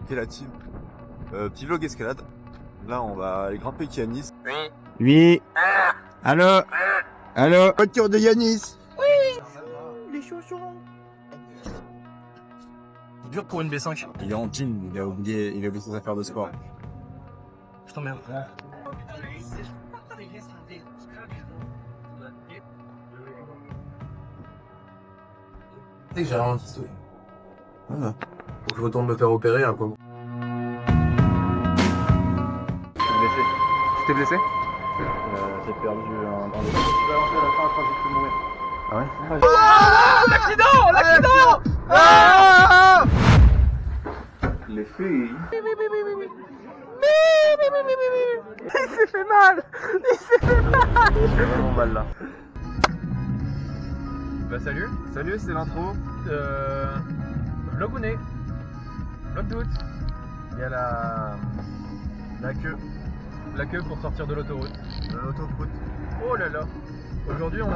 Ok la team. Petit vlog escalade. Là on va aller grimper avec Yanis. Oui. Allô. Allô. Voiture de Yanis. Les chaussons. Dur pour une B5. Il est en jean, il a oublié ses affaires de sport. Je t'emmerde. Tu sais que j'ai rien petit truc. Voilà. Faut que je retourne me faire opérer un peu. Tu t'es blessé? J'ai perdu un dans le. Tu vas lancer à la fin, je crois que je peux mourir. Ah ouais? L'accident! L'accident! Ah! Les filles. Il s'est fait mal! Il s'est fait mal! J'ai vraiment mal là. Bah salut, Salut, c'est l'intro. vlog ou né? Vlog d'août. Il y a la queue La queue pour sortir de l'autoroute. de l'autoroute. Oh là là! Aujourd'hui on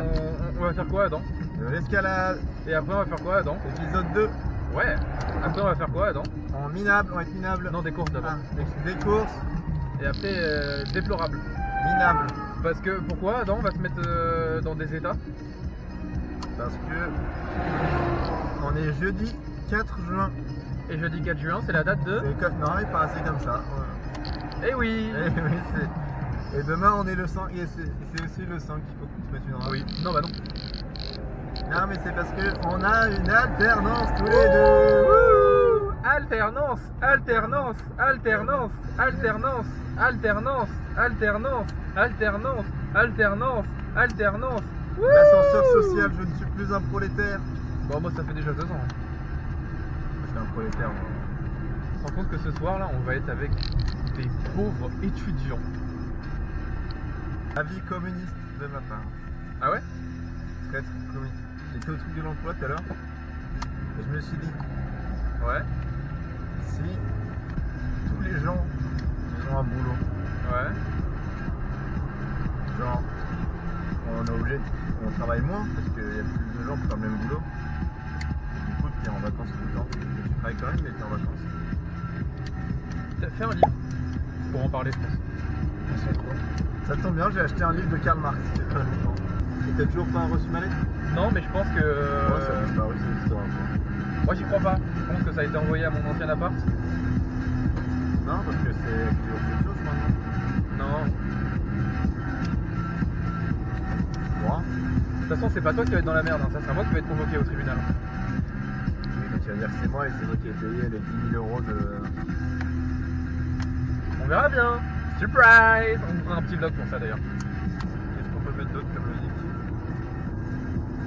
va faire quoi Adam? De l'escalade. Et après on va faire quoi Adam? Épisode 2. Ouais! Après on va faire quoi Adam? En minable, on va être minable. Non, des courses d'abord. Des courses. Et après déplorable. Minable. Parce que pourquoi Adam on va se mettre dans des états? Parce que on est jeudi 4 juin. Et jeudi 4 juin c'est la date de... Non, il est pas assez comme ça. Eh oui! Et, oui, et demain on est le 5 et c'est aussi le 5 qu'il faut qu'on se mette une rame. Oui, non bah non. Non mais c'est parce que on a une alternance tous les deux. Wouh! Alternance, alternance, alternance, alternance, alternance, alternance, alternance, alternance, alternance. L'ascenseur social, je ne suis plus un prolétaire. Bon moi ça fait déjà 2 ans. Je suis un prolétaire. Moi. On se rend compte que ce soir là on va être avec des pauvres étudiants. Avis communiste de ma part. Ah ouais? Très communiste. J'étais au truc de l'emploi tout à l'heure. Et je me suis dit, Ouais, si tous les gens ont un boulot, ouais. genre on est obligé, on travaille moins parce qu'il y a plus de gens pour faire le même boulot. Du coup tu es en vacances tout le temps. Tu travailles quand même mais tu es en vacances. T'as fait un livre pour en parler je pense. Ça tombe bien, j'ai acheté un livre de Karl Marx. C'est pas longtemps. Et t'as toujours pas reçu ma lettre? Non mais je pense que... Ouais, ça a disparu, c'est l'histoire. moi j'y crois pas. Je pense que ça a été envoyé à mon ancien appart. Non, parce que c'est autre chose maintenant. Non. Moi? De toute façon c'est pas toi qui va être dans la merde, hein. Ça sera moi qui va être convoqué au tribunal. Oui, mais tu vas dire que c'est moi et c'est moi qui ai payé les 10 000 € de. On verra bien. Surprise! On fera un petit vlog pour ça d'ailleurs. Qu'est-ce qu'on peut mettre d'autre comme musique?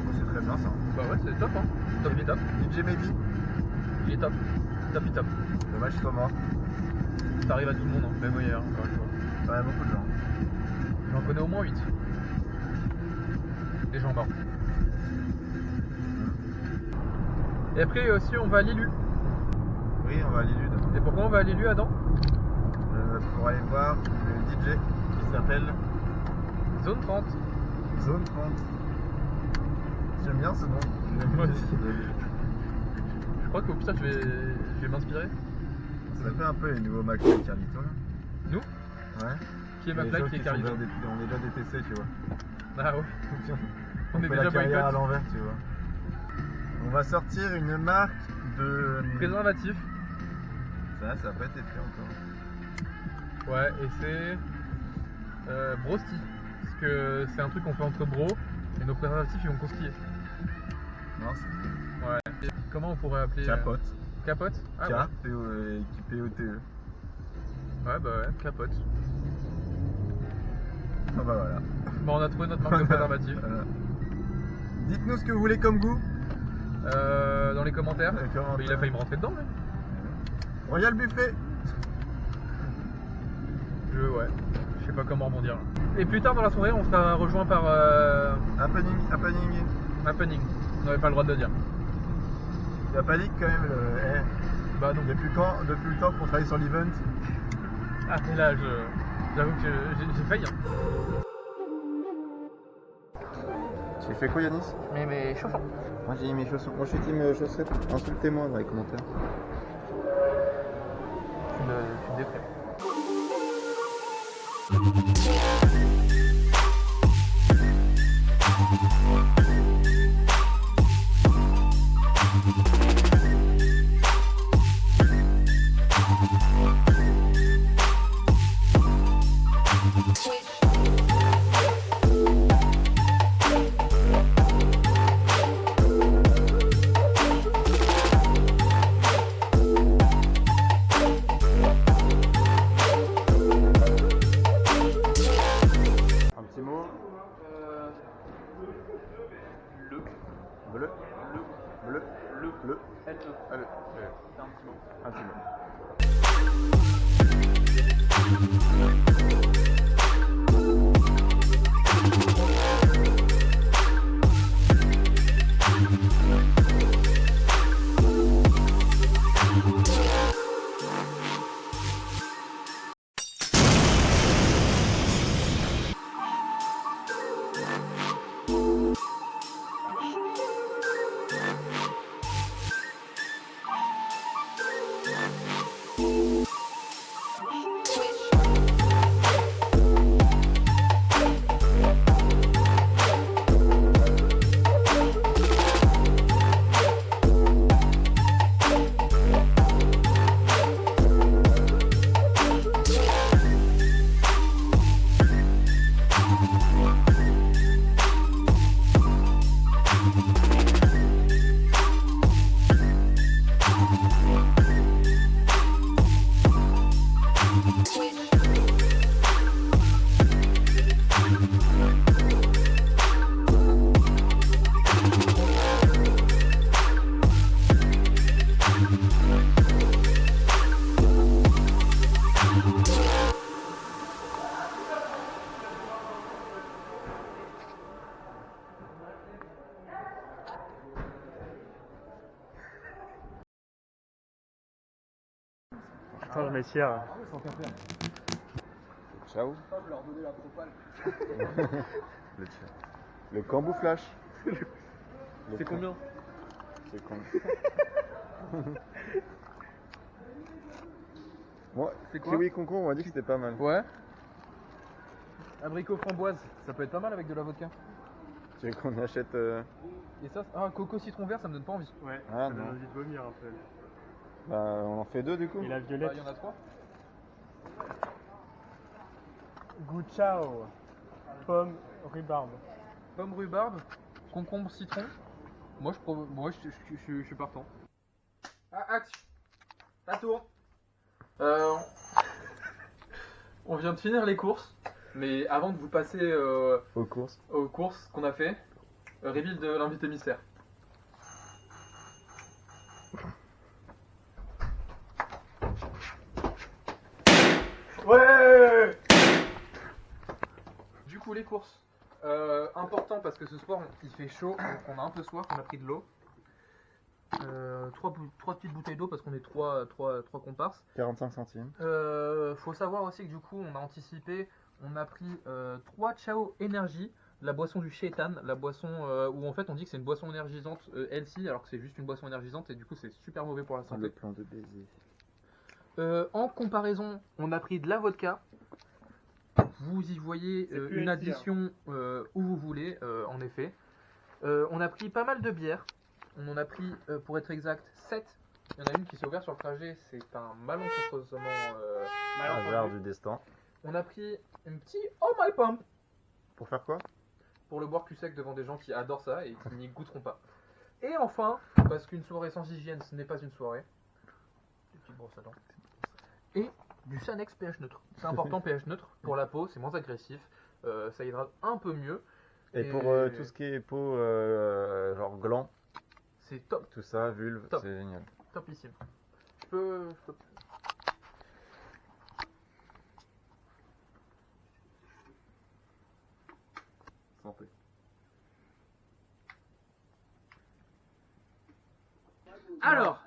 Bon, c'est très bien ça. Bah ouais c'est top hein. Top il est top. DJ Maybe. Il est top. Top il top. Dommage, c'est pas moi. Ça arrive à tout le monde, hein. Même hier encore une fois. Il y a beaucoup de gens. J'en connais au moins 8. Des gens morts. Et après aussi on va à Lilu. Oui, on va à Lilude. Et pourquoi on va à Lilu Adam? Pour aller voir le DJ qui s'appelle Zone 30. Zone 30. J'aime bien ce nom. Moi aussi. Je crois qu'au pire je vais m'inspirer. Ça fait un peu les nouveaux McFly et Carlito là. Nous? Ouais. Qui est Les McFly, gens qui est sont Carlito? déjà on est déjà des PC, tu vois. Ah ouais. On est fait déjà la carrière à boycott. l'envers, tu vois. On va sortir une marque de. Préservatif. Ça n'a pas été fait encore. Ouais, et c'est Brosti. Parce que c'est un truc qu'on fait entre bros et nos préservatifs ils vont croustiller. Non, c'est Ouais. Et comment on pourrait appeler Capote. Capote? Ah ouais. K-P-O-T-E. Ouais, bah ouais, capote. Ah bah voilà. Bon, on a trouvé notre marque de préservatif. Voilà. Dites-nous ce que vous voulez comme goût. Dans les commentaires. Dans les commentaires. Mais il a failli me rentrer dedans, lui. Royal Buffet. Ouais. Je sais pas comment rebondir. Et plus tard dans la soirée, on sera rejoint par Happening. Happening. On n'avait pas le droit de le dire. Il a panique quand même. Bah non. Depuis le temps qu'on travaille sur l'event. Ah, et là, j'avoue que j'ai failli. Hein. Tu fais quoi, Yanis? Mais mes chaussons. Moi j'ai mis mes chaussons. Moi je suis team chaussettes. Insultez-moi dans les commentaires. me déprimes. Un petit mot. Bleu. Bleu. Bleu. Allez. Un petit mot. Attends, je m'étire. Ciao. Je leur donnais la propale. Le cambouflage. C'est combien? C'est con. Moi, C'est quoi? kiwi concombre, on m'a dit que c'était pas mal. Ouais. Abricot framboise, ça peut être pas mal avec de la vodka. Tu veux qu'on achète Et ça, coco citron vert, ça me donne pas envie. Ouais, Ah, ça donne non. envie de vomir un peu. Bah, on en fait deux du coup. Et la Bah, violette. il y en a 3. Goût ciao. Pomme, rhubarbe. Pomme rhubarbe, concombre citron. Moi je suis partant. Ah, action. À tour. On vient de finir les courses, mais avant de vous passer Aux courses. aux courses qu'on a fait, reveal de l'invité mystère. Ouais. Du coup les courses. Important parce que ce soir il fait chaud, donc on a un peu soif, on a pris de l'eau. Trois petites bouteilles d'eau parce qu'on est trois comparses. 45 centimes. Faut savoir aussi que du coup on a anticipé, on a pris 3 Chao Energy, la boisson du Shaitan, la boisson où en fait on dit que c'est une boisson énergisante healthy alors que c'est juste une boisson énergisante et du coup c'est super mauvais pour la santé. Le plan de baiser. En comparaison, on a pris de la vodka. Vous y voyez C'est plus une healthy, addition où vous voulez, en effet. On a pris pas mal de bières. On en a pris, pour être exact, 7. Il y en a une qui s'est ouverte sur le trajet, c'est un malencontrement. Hasard du destin. On a pris un petit Oh My Pump Pour faire quoi? pour le boire cul sec devant des gens qui adorent ça et qui n'y goûteront pas. Et enfin, parce qu'une soirée sans hygiène, ce n'est pas une soirée. Des petites brosses à dents. Et du Sanex pH neutre. C'est important pH neutre pour la peau, c'est moins agressif, ça hydrate un peu mieux. Et pour tout ce qui est peau, genre gland, C'est top, tout ça, vulve, Top. c'est génial. topissime. Je peux... Santé. Alors,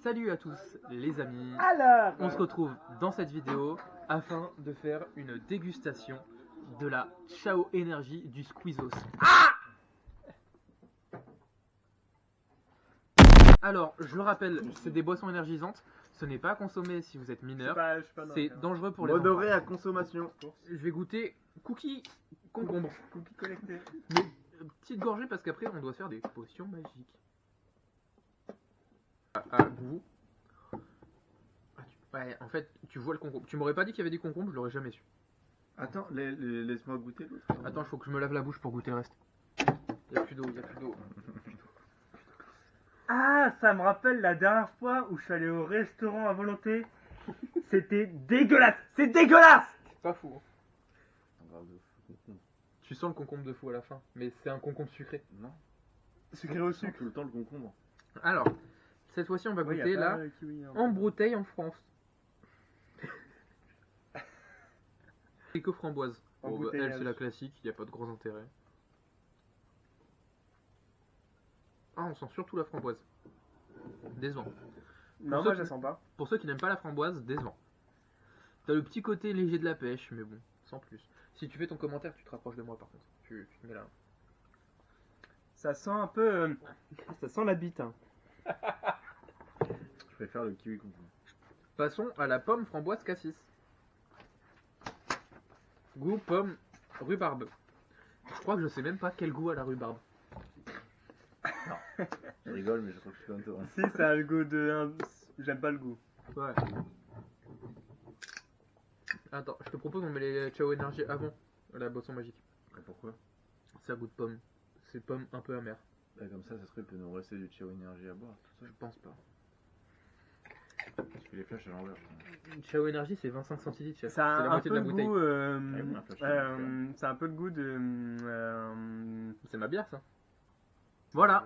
salut à tous les amis. Alors On se retrouve dans cette vidéo afin de faire une dégustation de la Chao Energy du Squeezos. Alors, je le rappelle, c'est des boissons énergisantes. Ce n'est pas à consommer si vous êtes mineur. Je suis pas dans C'est le dangereux pour les Modéré enfants. à consommation. Je vais goûter cookie concombre. cookie collecté. Mais petite gorgée parce qu'après on doit faire des potions magiques. Goût. Ouais, en fait, tu vois le concombre. Tu m'aurais pas dit qu'il y avait des concombres, je l'aurais jamais su. Attends, laisse-moi goûter l'autre. Attends, il faut que je me lave la bouche pour goûter le reste. Il y a plus d'eau, il y a plus d'eau. Ah, ça me rappelle la dernière fois où je suis allé au restaurant à volonté. C'était dégueulasse. C'est dégueulasse. C'est pas fou. Hein. Tu sens le concombre de fou à la fin, mais c'est un concombre sucré. Non. Sucré au sucre. Tout le temps le concombre. Alors, cette fois-ci on va Ouais, y a goûter pas là de kiwi, hein. en bouteille en France. Framboise. En Bon, bah, bouteillage. elle c'est la classique, il n'y a pas de gros intérêt. Ah, on sent surtout la framboise. Décevant. Non, Pour moi ceux je la qui- sens pas. Pour ceux qui n'aiment pas la framboise, décevant. T'as le petit côté léger de la pêche, mais bon, sans plus. Si tu fais ton commentaire, tu te rapproches de moi par contre. Tu te mets là. Ça sent un peu. Ça sent la bite. Hein. Je préfère le kiwi concombre. Passons à la pomme framboise cassis. Goût pomme rhubarbe. Je crois que je sais même pas quel goût a la rhubarbe. Je rigole, mais je crois que je suis un peu. Si, ça a le goût de. J'aime pas le goût. Ouais. Attends, je te propose on met les Ciao Énergie avant la boisson magique. Pourquoi? Ça goûte pomme. C'est pomme un peu amère. Bah, comme ça serait peut nous rester du Ciao Énergie à boire. Tout Je ça. pense pas. Je fais les flashs à l'envers. Ciao Énergie c'est 25 centilitres, chef. Ça a C'est la un moitié peu de la le bouteille. goût. bon, la flash, C'est un peu le goût de. C'est ma bière ça. Voilà,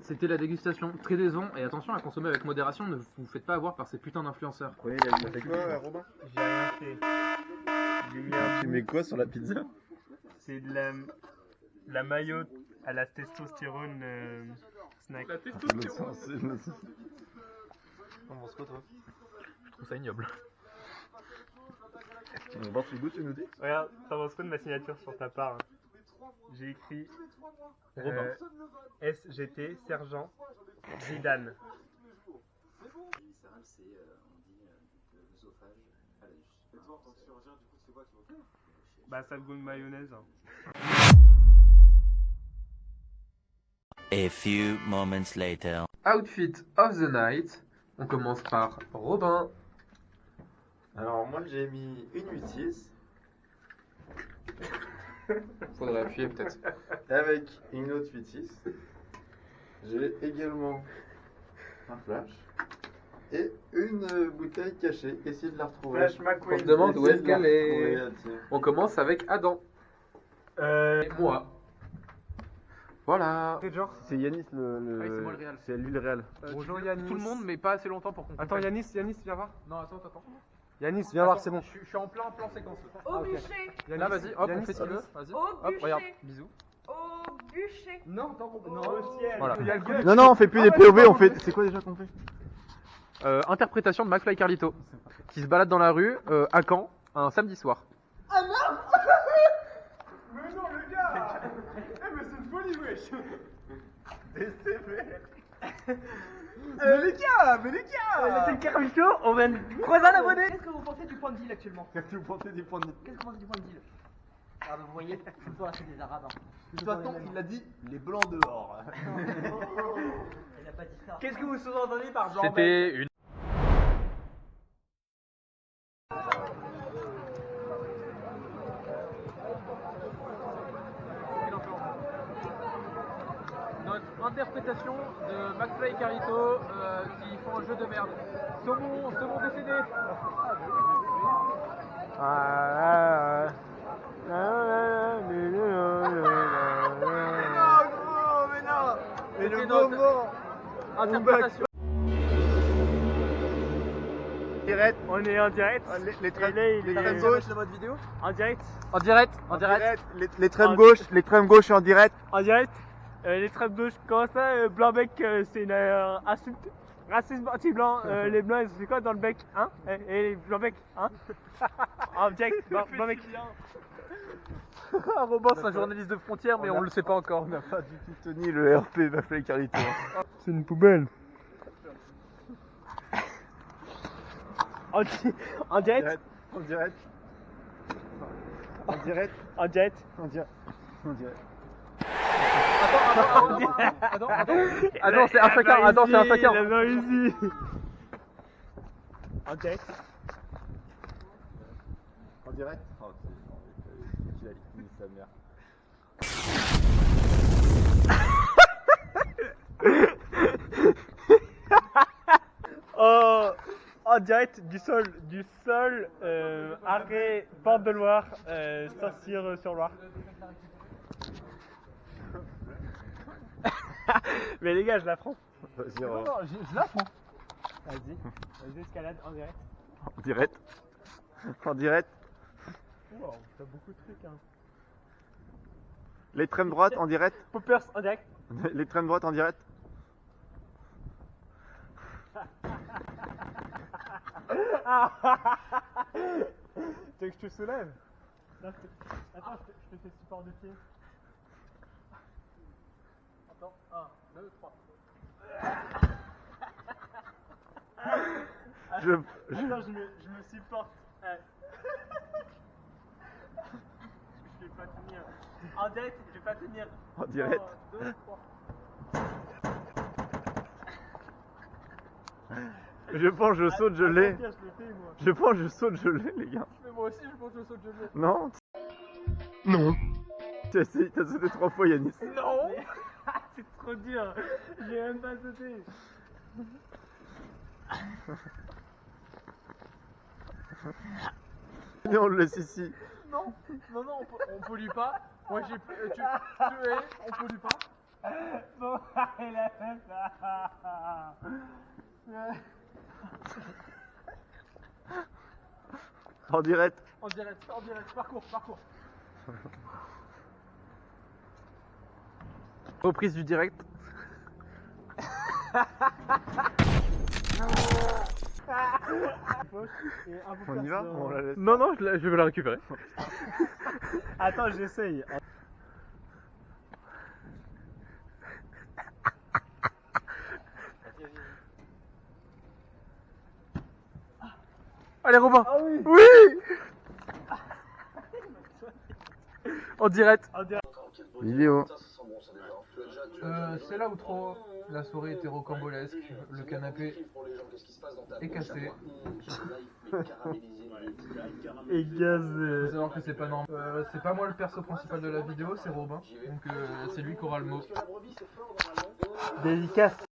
c'était la dégustation. Très décevant et attention à consommer avec modération, ne vous faites pas avoir par ces putains d'influenceurs. Prenez la vie. C'est quoi, Robin? J'ai rien fait. J'ai mis un. Tu mets quoi sur la pizza? C'est de la mayo à la testostérone snack. La Le sens, le sens. Je trouve ça ignoble. On va voir si le goût, tu nous dis? Regarde, t'en penses quoi de ma signature sur ta part? Hein. J'ai écrit Robin. SGT Sergent Zidane. Bah ça a le goût de mayonnaise. Hein. A few moments later. Outfit of the night. On commence par Robin. Alors, moi j'ai mis une 8-6 Faudrait appuyer peut-être. avec une autre 8-6. J'ai également un flash et une bouteille cachée. Essayez de la retrouver. Flash On McQueen. se demande où est-ce Essayez de la qu'elle est. retrouver, là, tiens. On commence avec Adam. Et moi. Voilà. C'est Yanis le. Ah oui, c'est moi le réal. C'est lui le réel. Bonjour Yanis. Tout le monde, mais pas assez longtemps pour qu'on Attends comprenne. Yanis, viens voir. Non, attends. Yanis, viens voir, Attends, c'est bon. Je suis en plein plan séquence. Au bûcher, Là, vas-y, hop, Yanis, on fait ce qu'il veut. Vas-y. au Hop, bûcher, regarde, bisous. au bûcher. Non, Non, au ciel. Voilà. Il y a le goût de- Non, non, on fait plus des POV, on fait. C'est quoi déjà qu'on fait? Interprétation de McFly Carlito qui se balade dans la rue à Caen un samedi soir. Mais non, le gars. Mais c'est une folie, wesh. Mais les gars. C'est Carlito, on vient de croiser un abonné. Qu'est-ce que vous pensez du point de deal actuellement? Qu'est-ce que vous pensez du point de vue? Qu'est-ce que vous pensez du point de deal? Ah, vous voyez, tout le temps là c'est des arabes. Hein. De toute façon, il a dit les blancs dehors. Il a pas dit ça. Qu'est-ce que vous sous-entendez par genre C'était une. Notre interprétation de McFly et Carlito qui font un jeu de merde. Saumon décédé. Mais C'était le notre moment interprétation. Direct, on est en direct. les trains- les trains de gauche. le mode vidéo. En direct. En direct. Les trains de gauche en direct. En direct. Les traits de gauche, comment ça, blanc bec, c'est une insulte. Racisme anti-blanc, les blancs, c'est quoi dans le bec, hein? Et les blancs bec, hein? En direct, blanc bec. Robin, c'est un journaliste de frontières, mais on le sait pas encore. On n'a pas du tout tenu le RP McFly Carlito. C'est une poubelle. En direct. En direct. En direct. En direct. En direct. En direct. Attends, c'est un chacun. Attends, c'est un chacun. La main ici. En direct. En direct. Oh, il a mis sa mère. Oh, en direct du sol, arrêt, porte de Loire, Saint-Cyr-sur-Loire. Mais les gars, je la prends. Vas-y, Non, je la prends. Vas-y, escalade en direct. en direct. En direct. Wow, t'as beaucoup de trucs, hein. L'extrême droite en direct. Poppers en direct. L'extrême droite en direct. Tu veux que je te soulève? Non, attends, je te fais support de pied. Attends, 1, 2, 3. Attends, je me supporte. Je vais pas tenir. En direct, je vais pas tenir. En direct. 1, 2, 3. Je pense, je saute, je l'ai. Je le fais, moi. Je pense, je saute, je l'ai, les gars. Mais moi aussi, je pense que je saute, je l'ai. Non. Non. T'as sauté 3 fois, Yanis. Non. C'est trop dur. J'ai même pas sauté. Et on le laisse ici. Non, on pollue pas. Moi j'ai plus. On pollue pas. Bon, il a fait ça. En direct. En direct, parcours. Reprise du direct. On y va? On la laisse. Non, je vais la récupérer. Attends, j'essaye. Allez, Robin. Ah oui. Oui. En direct. Vidéo. C'est là où trop la soirée était rocambolesque, le canapé est cassé. Et Faut gazé. savoir que c'est pas normal. C'est pas moi le perso principal de la vidéo, c'est Robin. Donc c'est lui qui aura le mot. Dédicace.